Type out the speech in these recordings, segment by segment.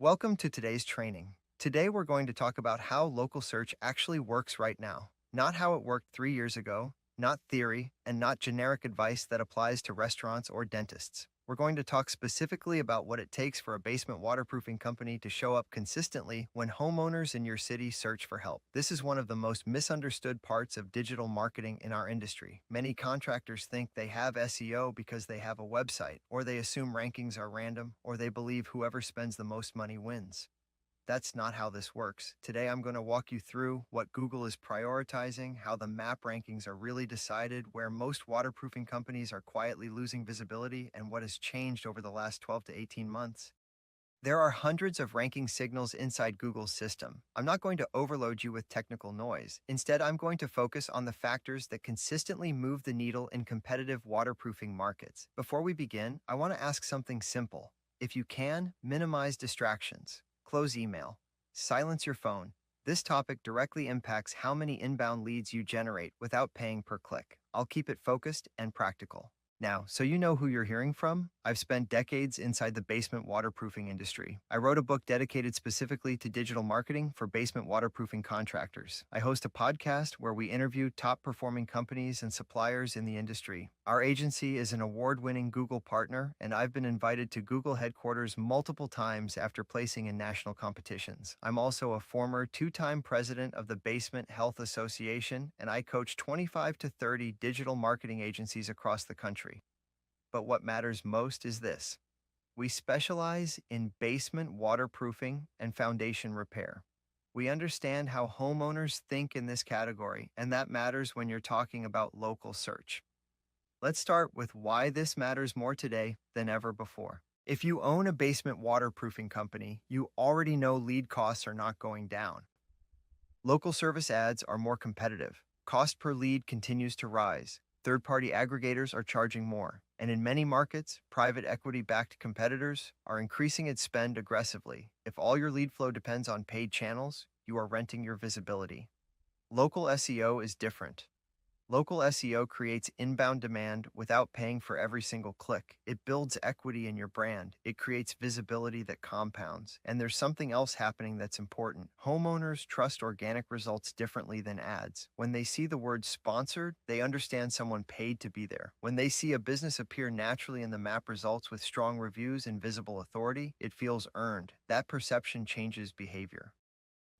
Welcome to today's training. Today we're going to talk about how local search actually works right now, not how it worked 3 years ago, not theory, and not generic advice that applies to restaurants or dentists. We're going to talk specifically about what it takes for a basement waterproofing company to show up consistently when homeowners in your city search for help. This is one of the most misunderstood parts of digital marketing in our industry. Many contractors think they have SEO because they have a website, or they assume rankings are random, or they believe whoever spends the most money wins. That's not how this works. Today, I'm going to walk you through what Google is prioritizing, how the map rankings are really decided, where most waterproofing companies are quietly losing visibility, and what has changed over the last 12 to 18 months. There are hundreds of ranking signals inside Google's system. I'm not going to overload you with technical noise. Instead, I'm going to focus on the factors that consistently move the needle in competitive waterproofing markets. Before we begin, I want to ask something simple. If you can, minimize distractions. Close email. Silence your phone. This topic directly impacts how many inbound leads you generate without paying per click. I'll keep it focused and practical. Now, so you know who you're hearing from, I've spent decades inside the basement waterproofing industry. I wrote a book dedicated specifically to digital marketing for basement waterproofing contractors. I host a podcast where we interview top performing companies and suppliers in the industry. Our agency is an award-winning Google partner, and I've been invited to Google headquarters multiple times after placing in national competitions. I'm also a former two-time president of the Basement Health Association, and I coach 25 to 30 digital marketing agencies across the country. But what matters most is this. We specialize in basement waterproofing and foundation repair. We understand how homeowners think in this category, and that matters when you're talking about local search. Let's start with why this matters more today than ever before. If you own a basement waterproofing company, you already know lead costs are not going down. Local service ads are more competitive. Cost per lead continues to rise. Third-party aggregators are charging more. And in many markets, private equity-backed competitors are increasing its spend aggressively. If all your lead flow depends on paid channels, you are renting your visibility. Local SEO is different. Local SEO creates inbound demand without paying for every single click. It builds equity in your brand. It creates visibility that compounds. And there's something else happening that's important. Homeowners trust organic results differently than ads. When they see the word sponsored, they understand someone paid to be there. When they see a business appear naturally in the map results with strong reviews and visible authority, it feels earned. That perception changes behavior.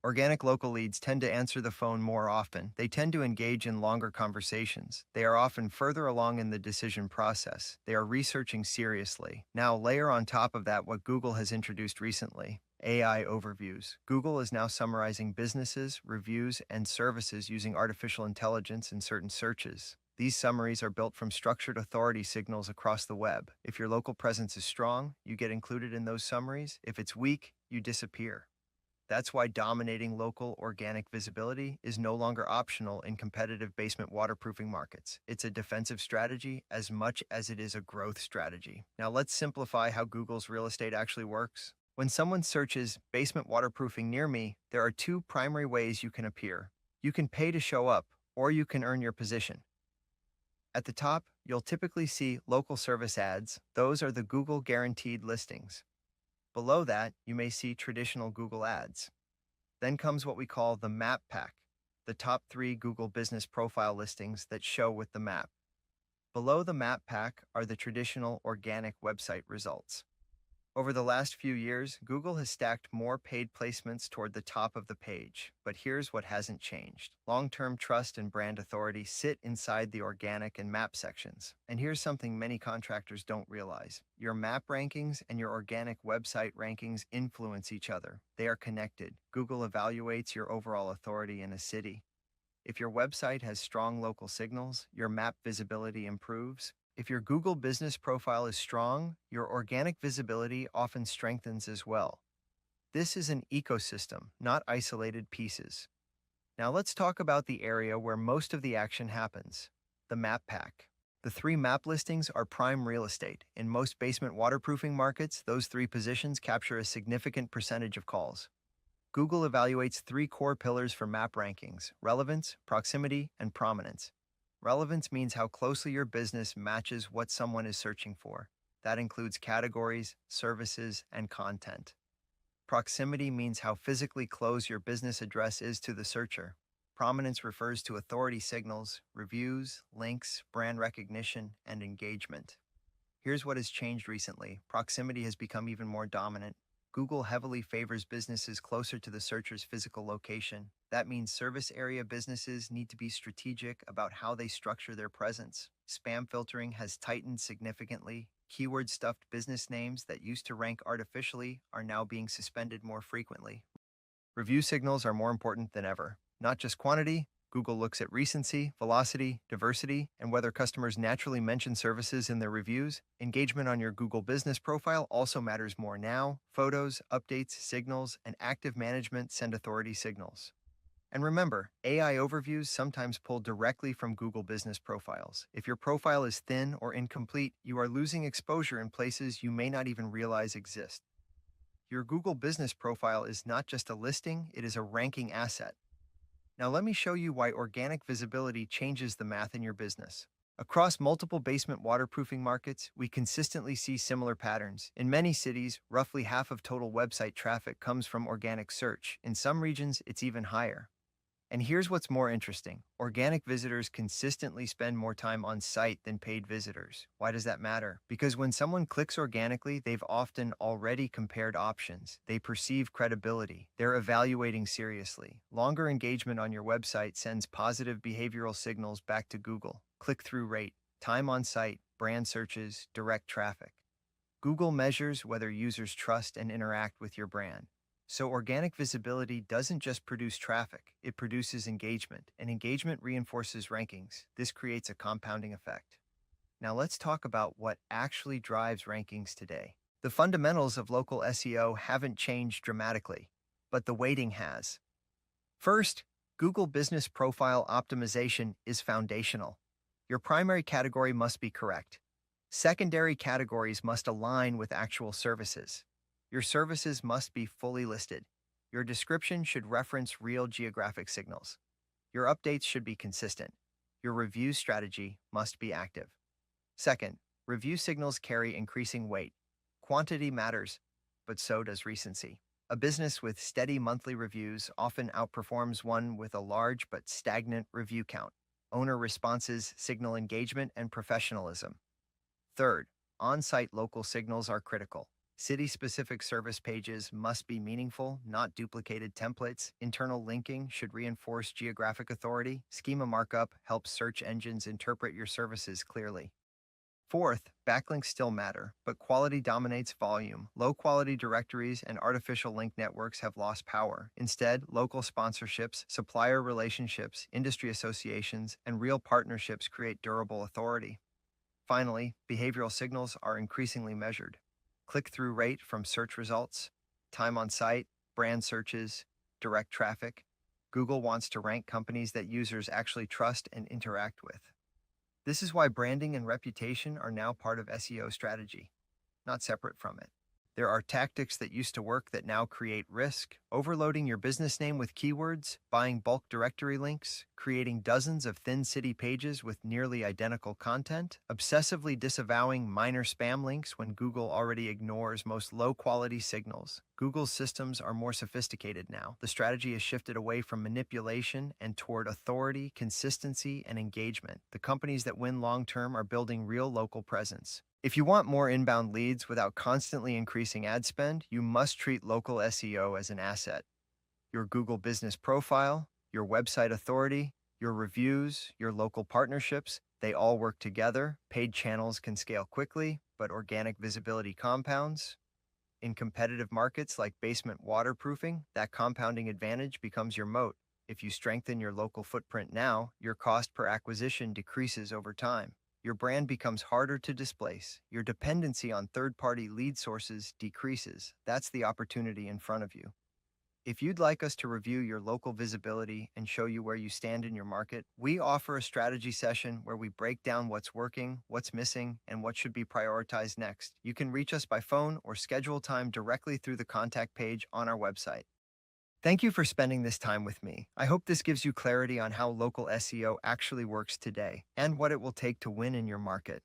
Organic local leads tend to answer the phone more often. They tend to engage in longer conversations. They are often further along in the decision process. They are researching seriously. Now, layer on top of that what Google has introduced recently. AI overviews. Google is now summarizing businesses, reviews, and services using artificial intelligence in certain searches. These summaries are built from structured authority signals across the web. If your local presence is strong, you get included in those summaries. If it's weak, you disappear. That's why dominating local organic visibility is no longer optional in competitive basement waterproofing markets. It's a defensive strategy as much as it is a growth strategy. Now let's simplify how Google's real estate actually works. When someone searches basement waterproofing near me, there are two primary ways you can appear. You can pay to show up, or you can earn your position. At the top, you'll typically see local service ads. Those are the Google guaranteed listings. Below that, you may see traditional Google ads. Then comes what we call the map pack, the top 3 Google business profile listings that show with the map. Below the map pack are the traditional organic website results. Over the last few years, Google has stacked more paid placements toward the top of the page. But here's what hasn't changed. Long-term trust and brand authority sit inside the organic and map sections. And here's something many contractors don't realize. Your map rankings and your organic website rankings influence each other. They are connected. Google evaluates your overall authority in a city. If your website has strong local signals, your map visibility improves. If your Google business profile is strong, your organic visibility often strengthens as well. This is an ecosystem, not isolated pieces. Now let's talk about the area where most of the action happens, the map pack. The 3 map listings are prime real estate. In most basement waterproofing markets, those 3 positions capture a significant percentage of calls. Google evaluates 3 core pillars for map rankings: relevance, proximity, and prominence. Relevance means how closely your business matches what someone is searching for. That includes categories, services, and content. Proximity means how physically close your business address is to the searcher. Prominence refers to authority signals, reviews, links, brand recognition, and engagement. Here's what has changed recently. Proximity has become even more dominant. Google heavily favors businesses closer to the searcher's physical location. That means service area businesses need to be strategic about how they structure their presence. Spam filtering has tightened significantly. Keyword stuffed business names that used to rank artificially are now being suspended more frequently. Review signals are more important than ever. Not just quantity, Google looks at recency, velocity, diversity, and whether customers naturally mention services in their reviews. Engagement on your Google business profile also matters more now. Photos, updates, signals, and active management send authority signals. And remember, AI overviews sometimes pull directly from Google business profiles. If your profile is thin or incomplete, you are losing exposure in places you may not even realize exist. Your Google business profile is not just a listing, it is a ranking asset. Now let me show you why organic visibility changes the math in your business. Across multiple basement waterproofing markets, we consistently see similar patterns. In many cities, roughly half of total website traffic comes from organic search. In some regions, it's even higher. And here's what's more interesting. Organic visitors consistently spend more time on site than paid visitors. Why does that matter? Because when someone clicks organically, they've often already compared options. They perceive credibility. They're evaluating seriously. Longer engagement on your website sends positive behavioral signals back to Google. Click-through rate, time on site, brand searches, direct traffic. Google measures whether users trust and interact with your brand. So organic visibility doesn't just produce traffic, it produces engagement, and engagement reinforces rankings. This creates a compounding effect. Now let's talk about what actually drives rankings today. The fundamentals of local SEO haven't changed dramatically, but the weighting has. First, Google Business Profile Optimization is foundational. Your primary category must be correct. Secondary categories must align with actual services. Your services must be fully listed. Your description should reference real geographic signals. Your updates should be consistent. Your review strategy must be active. Second, review signals carry increasing weight. Quantity matters, but so does recency. A business with steady monthly reviews often outperforms one with a large but stagnant review count. Owner responses signal engagement and professionalism. Third, on-site local signals are critical. City-specific service pages must be meaningful, not duplicated templates. Internal linking should reinforce geographic authority. Schema markup helps search engines interpret your services clearly. Fourth, backlinks still matter, but quality dominates volume. Low-quality directories and artificial link networks have lost power. Instead, local sponsorships, supplier relationships, industry associations, and real partnerships create durable authority. Finally, behavioral signals are increasingly measured. Click-through rate from search results, time on site, brand searches, direct traffic. Google wants to rank companies that users actually trust and interact with. This is why branding and reputation are now part of SEO strategy, not separate from it. There are tactics that used to work that now create risk: overloading your business name with keywords, buying bulk directory links, creating dozens of thin city pages with nearly identical content, obsessively disavowing minor spam links when Google already ignores most low-quality signals. Google's systems are more sophisticated now. The strategy has shifted away from manipulation and toward authority, consistency, and engagement. The companies that win long-term are building real local presence. If you want more inbound leads without constantly increasing ad spend, you must treat local SEO as an asset. Your Google business profile, your website authority, your reviews, your local partnerships, they all work together. Paid channels can scale quickly, but organic visibility compounds. In competitive markets like basement waterproofing, that compounding advantage becomes your moat. If you strengthen your local footprint now, your cost per acquisition decreases over time. Your brand becomes harder to displace. Your dependency on third-party lead sources decreases. That's the opportunity in front of you. If you'd like us to review your local visibility and show you where you stand in your market, we offer a strategy session where we break down what's working, what's missing, and what should be prioritized next. You can reach us by phone or schedule time directly through the contact page on our website. Thank you for spending this time with me. I hope this gives you clarity on how local SEO actually works today and what it will take to win in your market.